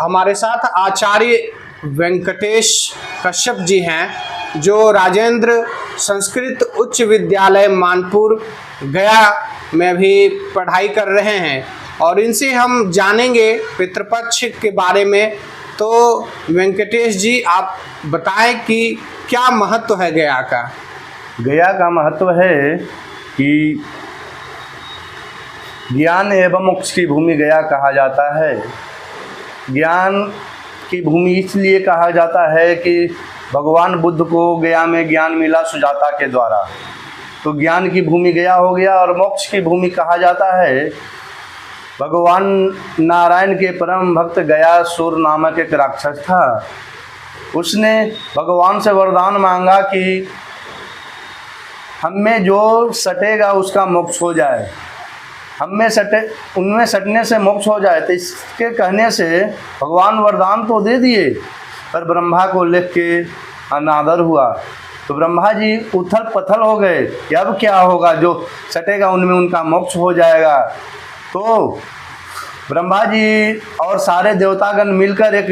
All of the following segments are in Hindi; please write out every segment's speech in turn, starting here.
हमारे साथ आचार्य वेंकटेश कश्यप जी हैं, जो राजेंद्र संस्कृत उच्च विद्यालय मानपुर गया में भी पढ़ाई कर रहे हैं और इनसे हम जानेंगे पितृपक्ष के बारे में। तो वेंकटेश जी, आप बताएं कि क्या महत्व है गया का। गया का महत्व है कि ज्ञान एवं मोक्ष की भूमि गया कहा जाता है। ज्ञान की भूमि इसलिए कहा जाता है कि भगवान बुद्ध को गया में ज्ञान मिला सुजाता के द्वारा, तो ज्ञान की भूमि गया हो गया। और मोक्ष की भूमि कहा जाता है, भगवान नारायण के परम भक्त गयासुर नामक एक राक्षस था। उसने भगवान से वरदान मांगा कि हमें जो सटेगा उसका मोक्ष हो जाए, उनमें सटने से मोक्ष हो जाए। तो इसके कहने से भगवान वरदान तो दे दिए, पर ब्रह्मा को लेख के अनादर हुआ। तो ब्रह्मा जी उथल पथल हो गए कि अब क्या होगा, जो सटेगा उनमें उनका मोक्ष हो जाएगा। तो ब्रह्मा जी और सारे देवतागण मिलकर एक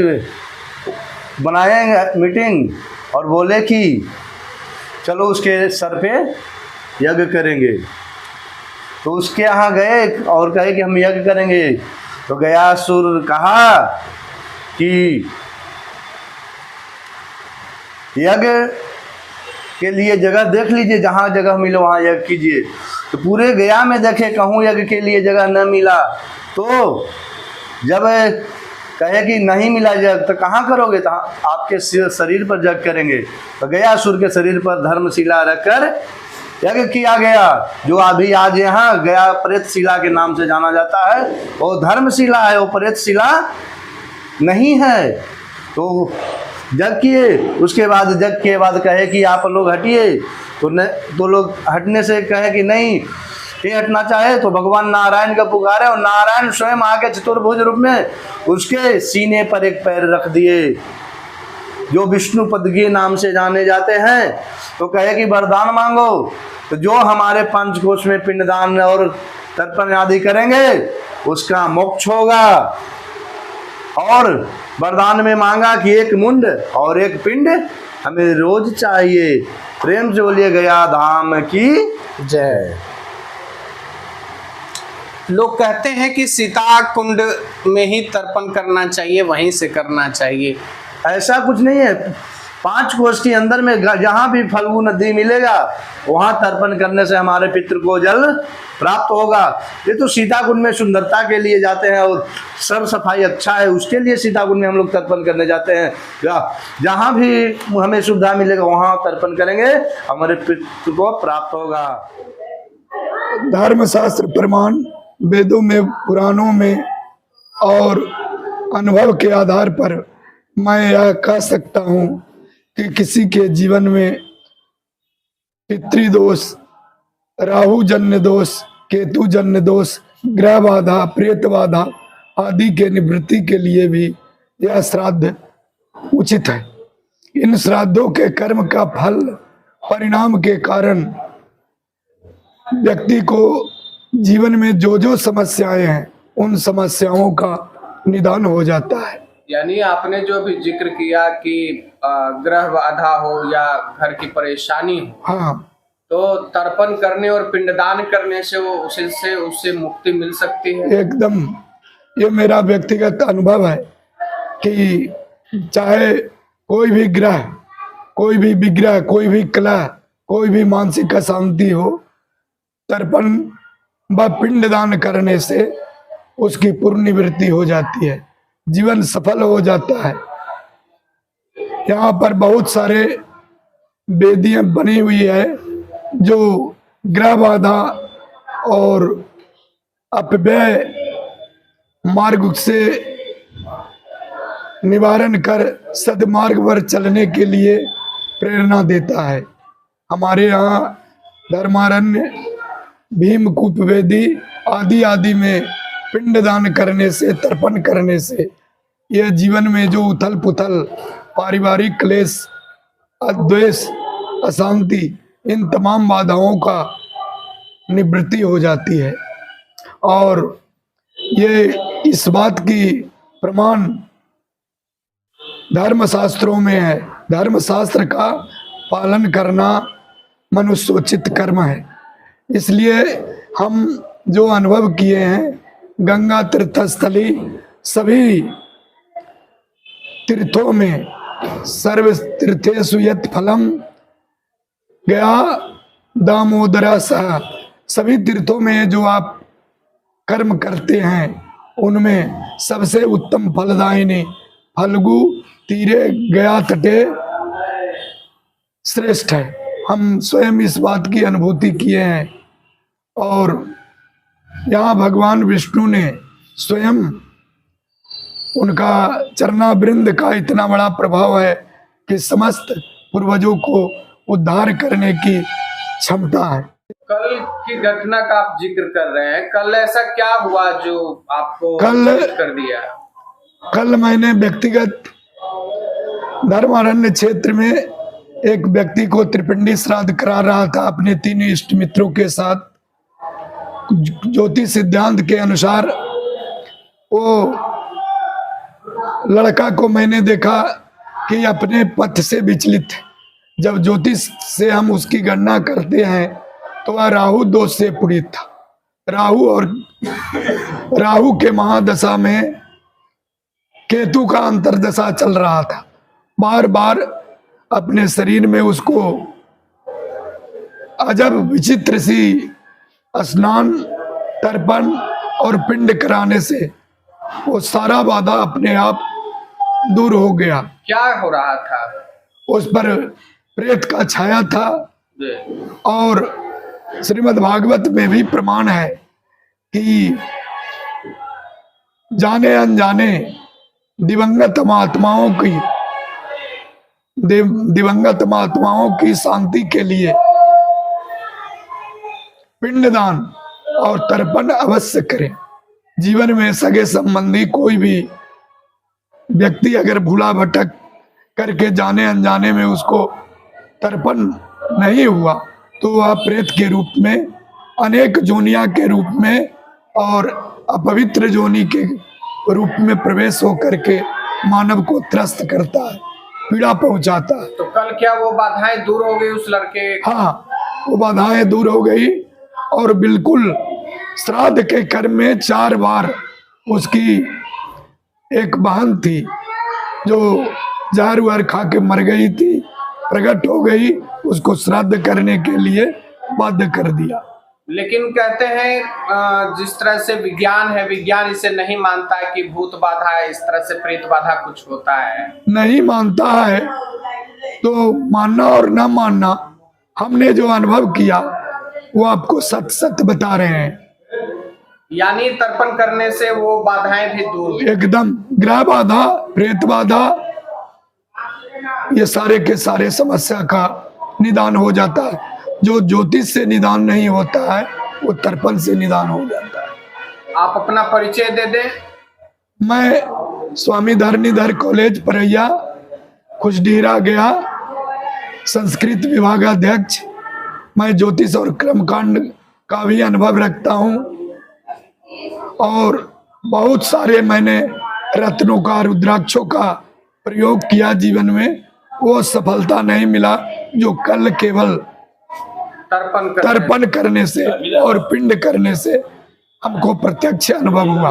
बनाएंगे मीटिंग और बोले कि चलो उसके सर पे यज्ञ करेंगे। तो उसके यहाँ गए और कहे कि हम यज्ञ करेंगे। तो गयासुर कहा कि यज्ञ के लिए जगह देख लीजिए, जहाँ जगह मिले वहाँ यज्ञ कीजिए। तो पूरे गया में देखे, कहूँ यज्ञ के लिए जगह न मिला। तो जब कहे कि नहीं मिला जग, तो कहाँ करोगे, तो आपके शरीर पर जग करेंगे। तो गयासुर के शरीर पर धर्मशिला रखकर यज्ञ किया गया, जो अभी आज यहाँ गया प्रेतशिला के नाम से जाना जाता है। वो धर्मशिला है, वो प्रेतशिला नहीं है। तो जग किए, उसके बाद जग के बाद कहे कि आप लोग हटिए। तो लोग हटने से कहे कि नहीं हटना चाहे। तो भगवान नारायण का पुकारे और नारायण स्वयं आके चतुर्भुज रूप में उसके सीने पर एक पैर रख दिए, जो विष्णु पदगी नाम से जाने जाते हैं। तो कहे कि वरदान मांगो, तो जो हमारे पंचकोश में पिंडदान और तर्पण आदि करेंगे उसका मोक्ष होगा। और वरदान में मांगा कि एक मुंड और एक पिंड हमें रोज चाहिए। प्रेम से बोलिए गया धाम की जय। लोग कहते हैं कि सीता कुंड में ही तर्पण करना चाहिए, वहीं से करना चाहिए। ऐसा कुछ नहीं है। 5 कोस के अंदर में जहाँ भी फल्गु नदी मिलेगा वहाँ तर्पण करने से हमारे पितृ को जल प्राप्त होगा। ये तो सीता कुंड में सुंदरता के लिए जाते हैं और सब सफाई अच्छा है, उसके लिए सीता कुंड में हम लोग तर्पण करने जाते हैं। जहाँ भी हमें सुविधा मिलेगा वहाँ तर्पण करेंगे, हमारे पितृ को प्राप्त होगा। धर्मशास्त्र प्रमाण वेदों में, पुराणों में और अनुभव के आधार पर मैं यह कह सकता हूँ कि किसी के जीवन में पितृदोष, राहु जन्य दोष, केतु जन्य दोष, ग्रह बाधा, प्रेत बाधा आदि के निवृत्ति के लिए भी यह श्राद्ध उचित है। इन श्राद्धों के कर्म का फल परिणाम के कारण व्यक्ति को जीवन में जो जो समस्याएं हैं उन समस्याओं का निदान हो जाता है। यानी आपने जो भी जिक्र किया कि ग्रह बाधा हो या घर की परेशानी हो, हाँ, तो तर्पण करने और पिंडदान करने से वो उससे मुक्ति मिल सकती है। एकदम, ये मेरा व्यक्तिगत अनुभव है कि चाहे कोई भी ग्रह, कोई भी विग्रह, कोई भी कला, कोई भी मानसिक अशांति हो, तर्पण व पिंडदान करने से उसकी पूर्ण निवृत्ति हो जाती है, जीवन सफल हो जाता है। यहाँ पर बहुत सारे वेदियां बनी हुई है जो ग्रह बाधा और अपव्यय मार्ग से निवारण कर सदमार्ग पर चलने के लिए प्रेरणा देता है। हमारे यहाँ धर्मारण्य, भीमकूप वेदी आदि आदि में पिंडदान करने से, तर्पण करने से यह जीवन में जो उथल पुथल, पारिवारिक क्लेश, द्वेष, अशांति, इन तमाम बाधाओं का निवृत्ति हो जाती है। और ये इस बात की प्रमाण धर्मशास्त्रों में है। धर्मशास्त्र का पालन करना मनुष्योचित कर्म है। इसलिए हम जो अनुभव किए हैं, गंगा तीर्थस्थली सभी तीर्थों में सर्व तीर्थेषु यत् फलम गया दामोदरा सह, सभी तीर्थों में जो आप कर्म करते हैं उनमें सबसे उत्तम फलदायिनी फल्गु तीरे गया तटे श्रेष्ठ है। हम स्वयं इस बात की अनुभूति किए हैं और यहाँ भगवान विष्णु ने स्वयं, उनका चरणावृंद का इतना बड़ा प्रभाव है कि समस्त पूर्वजों को उद्धार करने की क्षमता है। कल की घटना का आप जिक्र कर रहे हैं, कल ऐसा क्या हुआ जो आपको कल कर दिया? कल मैंने व्यक्तिगत धर्मारण्य क्षेत्र में एक व्यक्ति को त्रिपिंडी श्राद्ध करा रहा था अपने 3 इष्ट मित्रों के साथ। ज्योतिष सिद्धांत के अनुसार वो लड़का को मैंने देखा कि अपने पथ से विचलित है। जब ज्योतिष से हम उसकी गणना करते हैं तो वह राहु दोष से पीड़ित था। राहु के महादशा में केतु का अंतर्दशा चल रहा था। बार बार अपने शरीर में उसको अजब विचित्र सी स्नान, तर्पण और पिंड कराने से वो सारा बाधा अपने आप दूर हो गया। क्या हो रहा था? उस पर प्रेत का छाया था जी। और श्रीमद् भागवत में भी प्रमाण है कि जाने अनजाने दिवंगत महात्माओं की शांति के लिए पिंडदान और तर्पण अवश्य करें। जीवन में सगे संबंधी कोई भी व्यक्ति अगर भूला भटक करके जाने अनजाने में उसको तर्पण नहीं हुआ तो वह प्रेत के रूप में, अनेक जोनिया के रूप में और अपवित्र जोनि के रूप में प्रवेश होकर के मानव को त्रस्त करता है, पीड़ा पहुंचाता है। तो कल क्या वो बाधाएं दूर हो गई उस लड़के? हाँ, वो बाधाएं दूर हो गई और बिल्कुल श्राद्ध के कर्म में 4 बार उसकी एक बहन थी जो जहर वहर खा के मर गई थी, प्रकट हो गई, उसको श्राद्ध करने के लिए बाध्य कर दिया। लेकिन कहते हैं जिस तरह से विज्ञान है, विज्ञान इसे नहीं मानता है कि भूत बाधा है, इस तरह से प्रेत बाधा कुछ होता है। नहीं मानता है तो मानना और ना मानना, हमने जो अनुभव किया वो आपको सत्य सत्य बता रहे हैं। यानी तर्पण करने से वो बाधाएं भी दूर, एकदम ग्रह बाधा, प्रेत बाधा, ये सारे के सारे समस्या का निदान हो जाता है। जो ज्योतिष से निदान नहीं होता है वो तर्पण से निदान हो जाता है। आप अपना परिचय दे दें। मैं स्वामी धरणीधर कॉलेज परैया खुशडीरा गया संस्कृत विभागाध्यक्ष। मैं ज्योतिष और कर्मकांड का भी अनुभव रखता हूँ और बहुत सारे मैंने रत्नों का, रुद्राक्षों का प्रयोग किया जीवन में, वो सफलता नहीं मिला जो कल केवल तर्पण करने से और पिंड करने से हमको प्रत्यक्ष अनुभव हुआ।